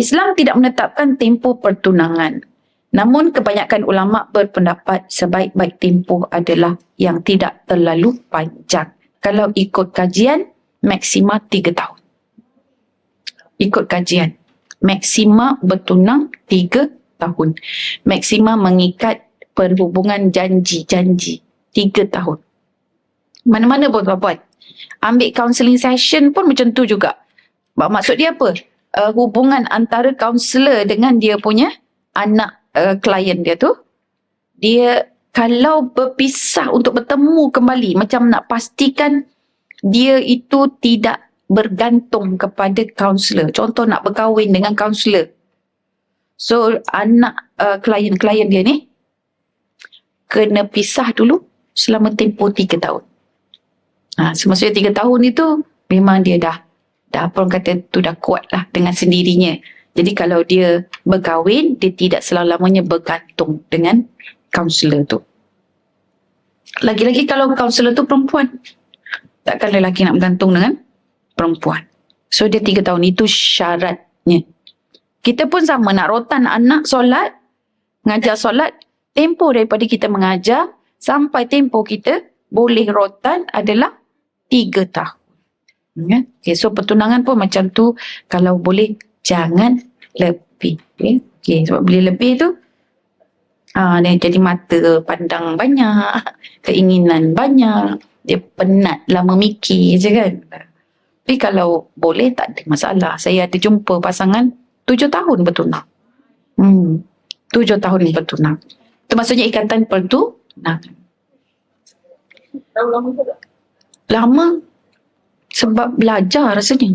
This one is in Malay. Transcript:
Islam tidak menetapkan tempoh pertunangan. Namun kebanyakan ulama berpendapat sebaik-baik tempoh adalah yang tidak terlalu panjang. Kalau ikut kajian, maksima 3 tahun. Ikut kajian, maksima bertunang 3 tahun. Maksima mengikat perhubungan janji 3 tahun. Mana-mana pun tuan-puan. Ambil counselling session pun macam tu juga. Maksud dia apa? Hubungan antara kaunselor dengan dia punya anak klien dia tu, dia kalau berpisah untuk bertemu kembali, macam nak pastikan dia itu tidak bergantung kepada kaunselor. Contoh nak berkahwin dengan kaunselor. So anak klien dia ni kena pisah dulu selama tempoh 3 tahun. Semasa 3 tahun itu memang dia dah apa orang kata tu dah kuat lah dengan sendirinya. Jadi kalau dia berkahwin, dia tidak selama-lamanya bergantung dengan kaunselor tu. Lagi-lagi kalau kaunselor tu perempuan, takkan lelaki nak bergantung dengan perempuan. So dia 3 tahun, itu syaratnya. Kita pun sama, nak rotan anak solat, ngajar solat, tempoh daripada kita mengajar sampai tempoh kita boleh rotan adalah 3 tahun. Okay, so pertunangan pun macam tu, kalau boleh jangan lebih. Okay, sebab bila lebih tu dia jadi mata pandang banyak, keinginan banyak, dia penat lah memikir je kan. Tapi kalau boleh tak ada masalah. Saya ada jumpa pasangan 7 tahun bertunang. 7 tahun bertunang. Itu maksudnya ikatan pertunangan. Lama sebab belajar rasanya.